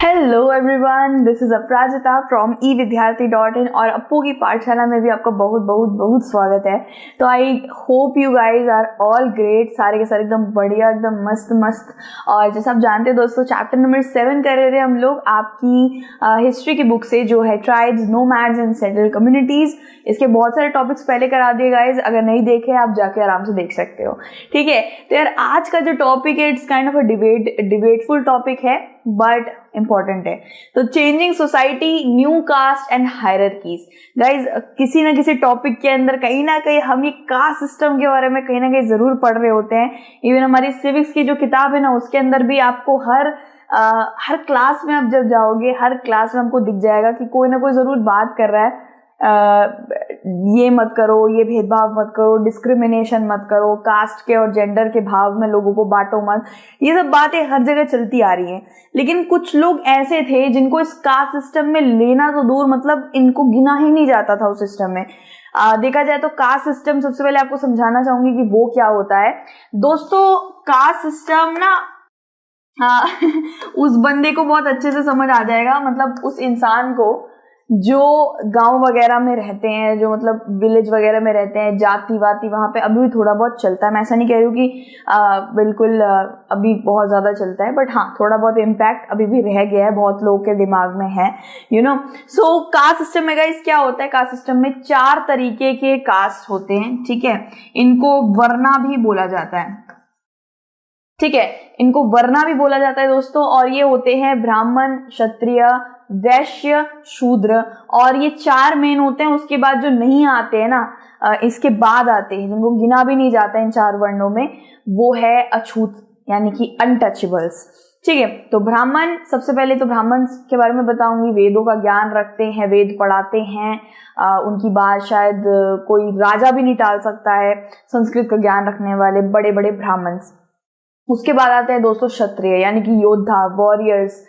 Hello everyone, this is Aparajita from evidyarthi.in और अप्पू की पाठशाला में भी आपका बहुत बहुत बहुत स्वागत है। तो I hope you guys are all great, सारे के सारे एकदम बढ़िया, एकदम मस्त मस्त। और जैसे आप जानते हैं दोस्तों, चैप्टर नंबर 7 कर रहे थे हम लोग आपकी हिस्ट्री की बुक से, जो है tribes, nomads and settled communities. इसके बहुत सारे टॉपिक्स पहले करा दिए गाइज, अगर नहीं देखे आप जाके आराम से देख सकते हो। ठीक है, तो यार आज का जो टॉपिक है it's kind of a debateful topic है बट इंपॉर्टेंट है। तो changing society, new caste and hierarchies. Guys किसी ना किसी टॉपिक के अंदर कहीं ना कहीं हम ये कास्ट सिस्टम के बारे में कहीं ना कहीं जरूर पढ़ रहे होते हैं। इवन हमारी सिविक्स की जो किताब है ना, उसके अंदर भी आपको हर क्लास में आप जब जाओगे, हर क्लास में हमको दिख जाएगा कि कोई ना कोई जरूर बात कर रहा है, ये मत करो, ये भेदभाव मत करो, डिस्क्रिमिनेशन मत करो, कास्ट के और जेंडर के भाव में लोगों को बांटो मत। ये सब बातें हर जगह चलती आ रही हैं। लेकिन कुछ लोग ऐसे थे जिनको इस कास्ट सिस्टम में लेना तो दूर, मतलब इनको गिना ही नहीं जाता था उस सिस्टम में। देखा जाए तो कास्ट सिस्टम, सबसे पहले आपको समझाना चाहूंगी कि वो क्या होता है। दोस्तों कास्ट सिस्टम ना उस बंदे को बहुत अच्छे से समझ आ जाएगा, मतलब उस इंसान को जो गांव वगैरह में रहते हैं, जो मतलब विलेज वगैरह में रहते हैं, जाति वाति वहां पे अभी भी थोड़ा बहुत चलता है। मैं ऐसा नहीं कह रही हूँ कि बिल्कुल अभी बहुत ज्यादा चलता है, बट हाँ थोड़ा बहुत इम्पैक्ट अभी भी रह गया है, बहुत लोगों के दिमाग में है, you know. So caste system में गाइस क्या होता है, कास्ट सिस्टम में 4 तरीके के कास्ट होते हैं। ठीक है, इनको वर्ना भी बोला जाता है। ठीक है, इनको वर्ना भी बोला जाता है दोस्तों। और ये होते हैं ब्राह्मण, क्षत्रिय, वैश्य, शूद्र। और ये 4 मेन होते हैं। उसके बाद जो नहीं आते हैं ना, इसके बाद आते हैं, जिनको गिना भी नहीं जाता इन 4 वर्णों में, वो है अछूत, यानी कि अनटचेबल्स। ठीक है, तो ब्राह्मण, सबसे पहले तो ब्राह्मण के बारे में बताऊंगी। वेदों का ज्ञान रखते हैं, वेद पढ़ाते हैं, उनकी बात शायद कोई राजा भी नहीं टाल सकता है, संस्कृत का ज्ञान रखने वाले बड़े बड़े ब्राह्मण। उसके बाद आते हैं दोस्तों क्षत्रिय, यानी कि योद्धा, वॉरियर्स,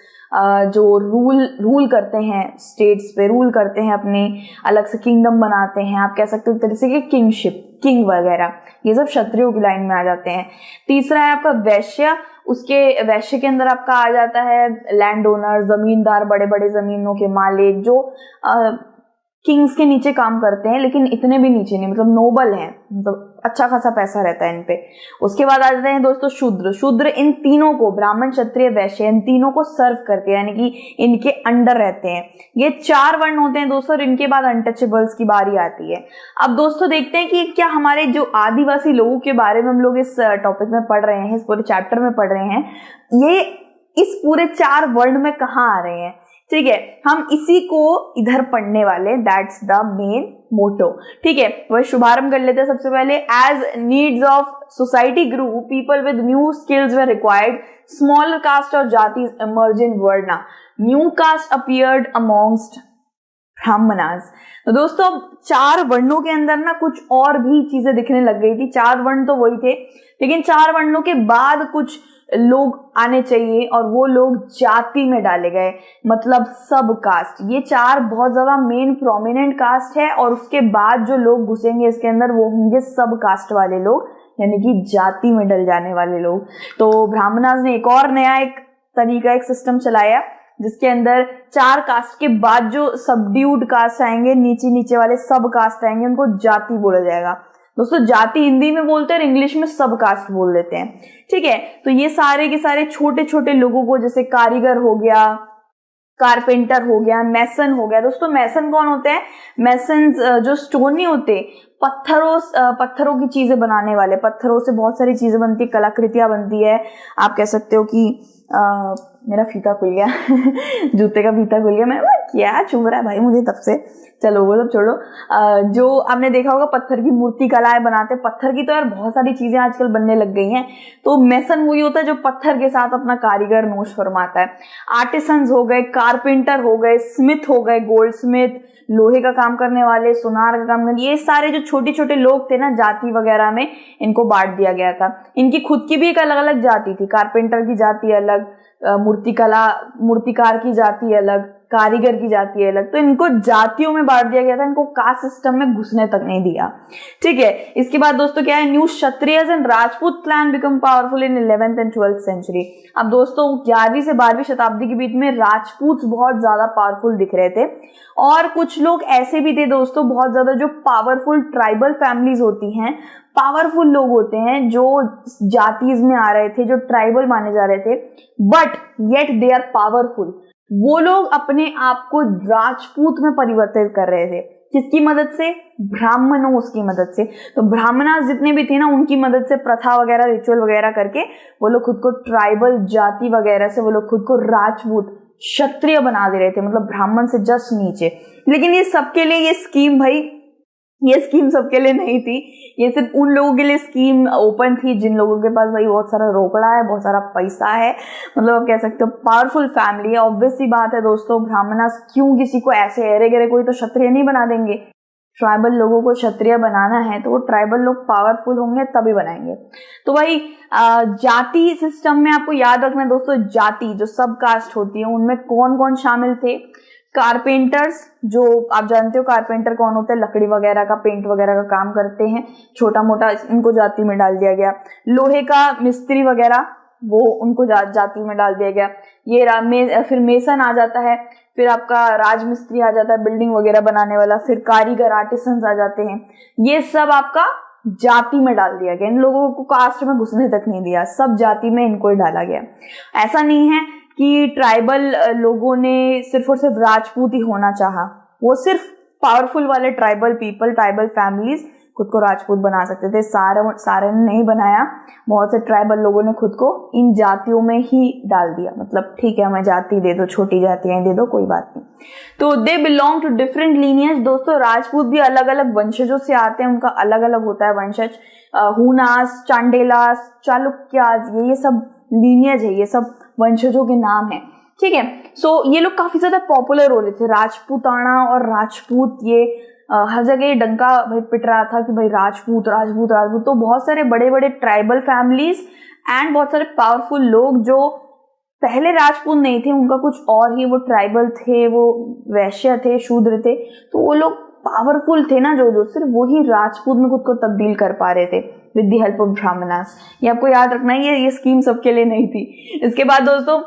जो रूल करते हैं, स्टेट्स पे रूल करते हैं, अपने अलग से किंगडम बनाते हैं, आप कह सकते हो एक तरह से कि किंगशिप, किंग वगैरह, ये सब क्षत्रियों की लाइन में आ जाते हैं। तीसरा है आपका वैश्य। उसके वैश्य के अंदर आपका आ जाता है लैंड ओनर, जमींदार, बड़े बड़े जमीनों के मालिक, जो किंग्स के नीचे काम करते हैं, लेकिन इतने भी नीचे नहीं, मतलब नोबल हैं, मतलब अच्छा खासा पैसा रहता है इन पे। उसके बाद आ जाते हैं दोस्तों शूद्र। शूद्र इन तीनों को, ब्राह्मण, क्षत्रिय, वैश्य, इन तीनों को सर्व करते हैं, यानी कि इनके अंडर रहते हैं। ये 4 वर्ण होते हैं दोस्तों, और इनके बाद अनटचेबल्स की बारी आती है। अब दोस्तों देखते हैं कि क्या हमारे जो आदिवासी लोगों के बारे में हम लोग इस टॉपिक में पढ़ रहे हैं, इस पूरे चैप्टर में पढ़ रहे हैं, ये इस पूरे 4 वर्ण में कहाँ आ रहे हैं। ठीक है, हम इसी को इधर पढ़ने वाले, दैट्स द मेन मोटो। ठीक है, वह शुभारंभ कर लेते हैं। सबसे पहले, as needs of society grew, people with new skills were required, smaller caste और jatis emerge in varna, new caste appeared amongst Brahmanas. तो दोस्तों अब 4 वर्णों के अंदर ना कुछ और भी चीजें दिखने लग गई थी। 4 वर्ण तो वही थे, लेकिन 4 वर्णों के बाद कुछ लोग आने चाहिए, और वो लोग जाति में डाले गए, मतलब सब कास्ट। ये 4 बहुत ज्यादा मेन प्रोमिनेंट कास्ट है, और उसके बाद जो लोग घुसेंगे इसके अंदर वो होंगे सब कास्ट वाले लोग, यानी कि जाति में डल जाने वाले लोग। तो ब्राह्मणास ने एक और नया एक तरीका, एक सिस्टम चलाया, जिसके अंदर 4 कास्ट के बाद जो सबड्यूड कास्ट आएंगे, नीचे नीचे वाले सब कास्ट आएंगे, उनको जाति बोला जाएगा। दोस्तों जाति हिंदी में बोलते हैं और इंग्लिश में सब कास्ट बोल देते हैं। ठीक है, तो ये सारे के सारे छोटे छोटे लोगों को, जैसे कारीगर हो गया, कारपेंटर हो गया, मैसन हो गया। दोस्तों मैसन कौन होते हैं? मैसन जो स्टोन नहीं होते, पत्थरों की चीजें बनाने वाले, पत्थरों से बहुत सारी चीजें बनती है, कलाकृतियां बनती है। आप कह सकते हो कि मेरा फीता खुल गया जूते का फीता खुल गया। मैं क्या चुभ रहा है भाई मुझे तब से। चलो वो सब छोड़ो। जो आपने देखा होगा पत्थर की मूर्ति कलाएं बनाते हैं, पत्थर की तो यार बहुत सारी चीजें आजकल बनने लग गई हैं। तो मैसन वही होता है जो पत्थर के साथ अपना कारीगर नोश फरमाता है। आर्टिसंस हो गए, कारपेंटर हो गए, स्मिथ हो गए, गोल्ड स्मिथ, लोहे का काम करने वाले, सुनार का काम करने, ये सारे जो छोटे छोटे लोग थे ना जाति वगैरह में, इनको बांट दिया गया था। इनकी खुद की भी एक अलग अलग जाति थी। कारपेंटर की जाति अलग, मूर्तिकार की जाति अलग, कारीगर की जाति अलग, तो इनको जातियों में बांट दिया गया था, इनको कास्ट सिस्टम में घुसने तक नहीं दिया। ठीक है, इसके बाद दोस्तों क्या है, new Kshatriyas and Rajput clan become powerful in 11th and 12th century. अब दोस्तों 11वीं से 12वीं शताब्दी के बीच में राजपूत बहुत ज्यादा पावरफुल दिख रहे थे, और कुछ लोग ऐसे भी थे दोस्तों बहुत ज्यादा जो पावरफुल ट्राइबल फैमिलीज होती हैं, पावरफुल लोग होते हैं जो जातीज में आ रहे थे, जो ट्राइबल माने जा रहे थे, but yet they are powerful. वो लोग अपने आप को राजपूत में परिवर्तित कर रहे थे, किसकी मदद से, ब्राह्मणों की मदद से। तो ब्राह्मण जितने भी थे ना, उनकी मदद से प्रथा वगैरह रिचुअल वगैरह करके वो लोग खुद को ट्राइबल जाति वगैरह से वो लोग खुद को राजपूत क्षत्रिय बना दे रहे थे, मतलब ब्राह्मण से जस्ट नीचे। लेकिन ये सबके लिए ये स्कीम सबके लिए नहीं थी, ये सिर्फ उन लोगों के लिए स्कीम ओपन थी जिन लोगों के पास भाई बहुत सारा रोकड़ा है, बहुत सारा पैसा है, मतलब आप कह सकते हो पावरफुल फैमिली है। ऑब्वियस सी बात है दोस्तों, ब्राह्मण क्यों किसी को ऐसे अरे गरे कोई तो क्षत्रिय नहीं बना देंगे। ट्राइबल लोगों को क्षत्रिय बनाना है तो वो ट्राइबल लोग पावरफुल होंगे तभी बनाएंगे। तो भाई जाति सिस्टम में आपको याद रखना दोस्तों, जाति जो सब कास्ट होती है उनमें कौन कौन शामिल थे। कारपेंटर्स, जो आप जानते हो कारपेंटर कौन होते हैं, लकड़ी वगैरह का पेंट वगैरह का काम करते हैं, छोटा मोटा, इनको जाति में डाल दिया गया। लोहे का मिस्त्री वगैरह वो उनको जाति में डाल दिया गया। ये फिर मेसन आ जाता है, फिर आपका राजमिस्त्री आ जाता है बिल्डिंग वगैरह बनाने वाला, फिर कारीगर आर्टिसंस आ जाते हैं। ये सब आपका जाति में डाल दिया गया, इन लोगों को कास्ट में घुसने तक नहीं दिया, सब जाति में इनको ही डाला गया। ऐसा नहीं है कि ट्राइबल लोगों ने सिर्फ और सिर्फ राजपूत ही होना चाहा, वो सिर्फ पावरफुल वाले ट्राइबल पीपल, ट्राइबल फैमिलीज खुद को राजपूत बना सकते थे, सारे ने नहीं बनाया। बहुत से ट्राइबल लोगों ने खुद को इन जातियों में ही डाल दिया, मतलब ठीक है हमें जाति दे दो, छोटी जातियां दे दो, कोई बात नहीं। तो they belong to different lineages. दोस्तों राजपूत भी अलग अलग वंशजों से आते हैं, उनका अलग अलग होता है वंशज। हुनास, चांडेलास, चालुक्यास, ये सब लीनियज है, ये सब वंशजों के नाम है। ठीक है, सो ये लोग काफी ज्यादा पॉपुलर हो रहे थे, राजपूताना और राजपूत, ये हर जगह डंका भाई पिट रहा था कि भाई राजपूत राजपूत राजपूत। तो बहुत सारे बड़े बड़े ट्राइबल फैमिलीज एंड बहुत सारे पावरफुल लोग जो पहले राजपूत नहीं थे, उनका कुछ और ही, वो ट्राइबल थे, वो वैश्य थे, शूद्र थे, तो वो लोग पावरफुल थे ना, जो सिर्फ वही राजपूत में खुद को तब्दील कर पा रहे थे with the help of Brahmanas. ये आपको याद रखना है, ये स्कीम सबके लिए नहीं थी। इसके बाद दोस्तों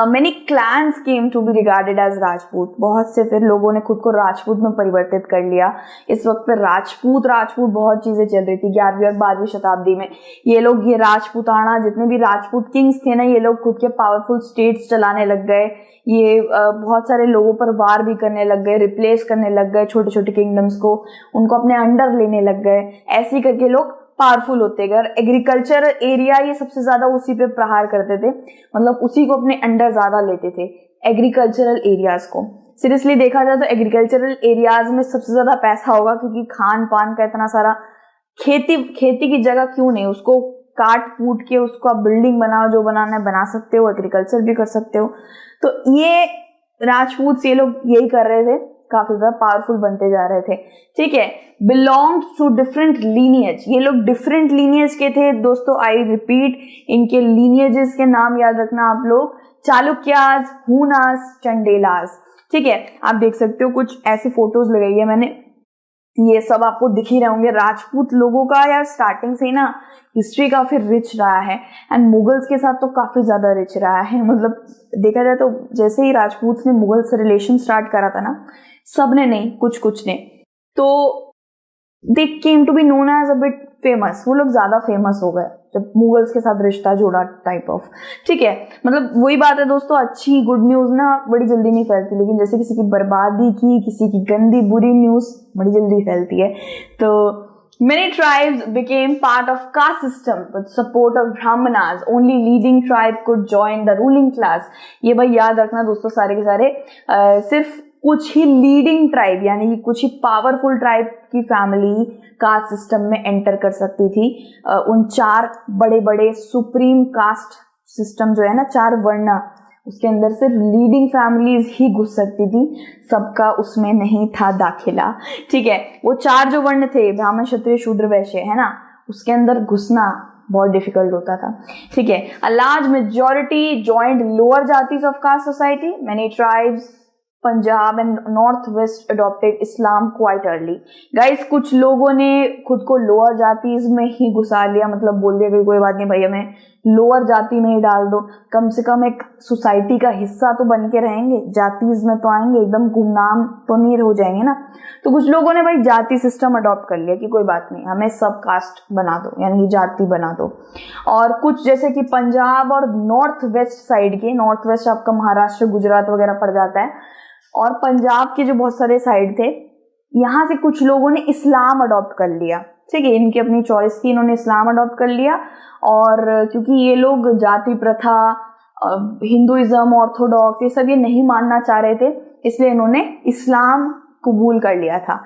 many clans came to be regarded as Rajput. बहुत से फिर लोगों ने खुद को राजपूत में परिवर्तित कर लिया। इस वक्त राजपूत बहुत चीजें चल रही थी 11वीं और 12वीं शताब्दी में। ये लोग, ये राजपूताना, जितने भी राजपूत किंग्स थे ना, ये लोग खुद के पावरफुल स्टेट्स चलाने लग गए। ये बहुत सारे लोगों पर वार भी करने लग गए, रिप्लेस करने लग गए छोटे छोटे किंगडम्स को, उनको अपने अंडर लेने लग गए। ऐसे करके लोग पावरफुल होते गए। एग्रीकल्चर एरिया ये सबसे ज्यादा उसी पे प्रहार करते थे, मतलब उसी को अपने अंडर ज्यादा लेते थे, एग्रीकल्चरल एरियाज को। सीरियसली देखा जाए तो एग्रीकल्चरल एरियाज में सबसे ज्यादा पैसा होगा, क्योंकि खान पान का इतना सारा, खेती की जगह क्यों नहीं, उसको काट कूट के उसको आप बिल्डिंग बनाओ, जो बनाना है बना सकते हो, एग्रीकल्चर भी कर सकते हो। तो ये राजपूत ये लोग यही कर रहे थे, काफी ज्यादा पावरफुल बनते जा रहे थे। ठीक है, बिलोंग टू डिफरेंट लीनियज, ये लोग डिफरेंट लीनियज के थे दोस्तों। आई रिपीट, इनके लीनियजेस के नाम याद रखना आप लोग, चालुक्यास, हुनास, चंडेलास। ठीक है, आप देख सकते हो कुछ ऐसी फोटोज लगाई है मैंने, ये सब आपको दिख ही रहे होंगे। राजपूत लोगों का यार स्टार्टिंग से ही ना हिस्ट्री काफी रिच रहा है, एंड मुगल्स के साथ तो काफी ज्यादा रिच रहा है। मतलब देखा जाए तो जैसे ही राजपूत ने मुगल से रिलेशन स्टार्ट करा था ना, सबने नहीं, कुछ ने, तो they came to be known as a bit famous, वो लोग ज्यादा फेमस हो गए जब मुगल्स के साथ रिश्ता जोड़ा टाइप ऑफ। ठीक है, मतलब वही बात है दोस्तों, अच्छी गुड न्यूज ना बड़ी जल्दी नहीं फैलती, लेकिन जैसे किसी की बर्बादी की, किसी की गंदी बुरी न्यूज बड़ी जल्दी फैलती है। तो many tribes became part of caste system with support of brahmanas, only leading tribe could join the ruling class। ये भाई याद रखना दोस्तों, सारे के सारे सिर्फ कुछ ही लीडिंग ट्राइब, यानी कि कुछ ही पावरफुल ट्राइब की फैमिली कास्ट सिस्टम में एंटर कर सकती थी। उन 4 बड़े बड़े सुप्रीम कास्ट सिस्टम जो है ना, 4 वर्ण, उसके अंदर सिर्फ लीडिंग फैमिलीज ही घुस सकती थी, सबका उसमें नहीं था दाखिला। ठीक है, वो 4 जो वर्ण थे, ब्राह्मण, क्षत्रिय, शूद्र, वैश्य, है ना, उसके अंदर घुसना बहुत डिफिकल्ट होता था। ठीक है, a large majority joined lower जातीज of caste society, many tribes Punjab and north west adopted Islam quite early. Guys कुछ लोगों ने खुद को लोअर जातीज में ही घुसा लिया, मतलब बोल दिया कि कोई बात नहीं भाई हमें लोअर जाति में ही डाल दो, कम से कम एक सोसाइटी का हिस्सा तो बन के रहेंगे, जातीज में तो आएंगे, एकदम गुमनाम तो नहीं हो जाएंगे ना। तो कुछ लोगों ने भाई जाति सिस्टम अडॉप्ट कर लिया कि कोई बात नहीं हमें सब कास्ट बना दो, यानी जाति बना दो। और कुछ जैसे कि पंजाब और नॉर्थ वेस्ट साइड के, नॉर्थ वेस्ट आपका महाराष्ट्र गुजरात वगैरह पड़ जाता है, और पंजाब के जो बहुत सारे साइड थे यहाँ से कुछ लोगों ने इस्लाम अडॉप्ट कर लिया। ठीक है, इनकी अपनी चॉइस थी, इन्होंने इस्लाम अडॉप्ट कर लिया। और क्योंकि ये लोग जाति प्रथा, हिंदुइज्म, ऑर्थोडॉक्स ये सब ये नहीं मानना चाह रहे थे, इसलिए इन्होंने इस्लाम कबूल कर लिया था।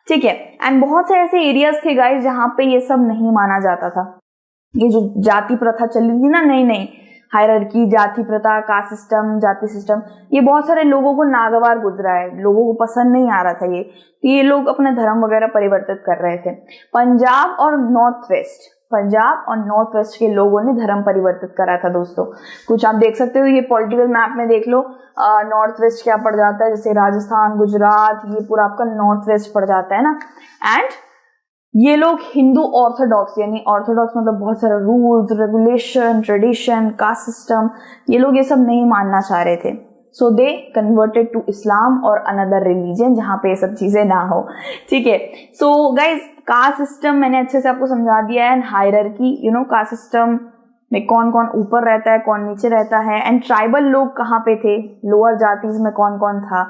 ठीक है, एंड बहुत से ऐसे एरियाज थे गाइस जहाँ पे ये सब नहीं माना जाता था। ये जो जाति प्रथा चली थी ना, नई हायरार्की, जाति प्रथा, कास्ट सिस्टम, जाति सिस्टम, ये बहुत सारे लोगों को नागवार गुजरा है, लोगों को पसंद नहीं आ रहा था ये, तो ये लोग अपना धर्म वगैरह परिवर्तित कर रहे थे। पंजाब और नॉर्थ वेस्ट के लोगों ने धर्म परिवर्तित करा था दोस्तों। कुछ आप देख सकते हो, ये पॉलिटिकल मैप में देख लो, नॉर्थ वेस्ट क्या पड़ जाता है, जैसे राजस्थान, गुजरात, ये पूरा आपका नॉर्थ वेस्ट पड़ जाता है ना। एंड ये लोग हिंदू ऑर्थोडॉक्स, यानी ऑर्थोडॉक्स मतलब बहुत सारे rules, regulation, tradition, caste system, ये लोग ये सब नहीं मानना चाह रहे थे। सो दे कन्वर्टेड टू इस्लाम और अनदर रिलीजन जहाँ पे ये सब चीजें ना हो। ठीक है, सो गाइज कास्ट सिस्टम मैंने अच्छे से आपको समझा दिया है, एंड हायरार्की, कास्ट सिस्टम में कौन कौन ऊपर रहता है, कौन नीचे रहता है, एंड ट्राइबल लोग कहाँ पे थे, लोअर जातीज में कौन कौन था,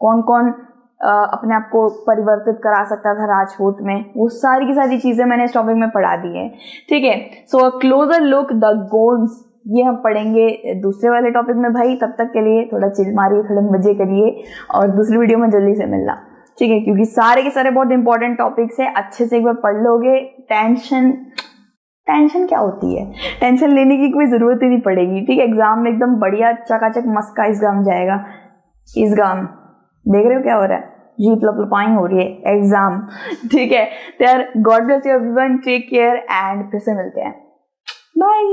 कौन कौन अपने आप को परिवर्तित करा सकता था राजपूत में, वो सारी की सारी चीजें मैंने इस टॉपिक में पढ़ा दी है। ठीक है, सो क्लोजर लुक द गोड्स, ये हम पढ़ेंगे दूसरे वाले टॉपिक में भाई। तब तक के लिए थोड़ा चिल मारिए, थोड़े मजे करिए, और दूसरी वीडियो में जल्दी से मिलना। ठीक है, क्योंकि सारे के सारे बहुत इंपॉर्टेंट टॉपिक्स है, अच्छे से एक बार पढ़ लोगे, टेंशन क्या होती है, टेंशन लेने की कोई जरूरत ही नहीं पड़ेगी। ठीक है, एग्जाम में एकदम बढ़िया चकाचक मस्त का एग्जाम जाएगा। एग्जाम देख रहे हो क्या हो रहा है, जीप लपलपाई हो रही है, एग्जाम। ठीक है, तो यार god bless you everyone, take care, and फिर से मिलते हैं, बाय।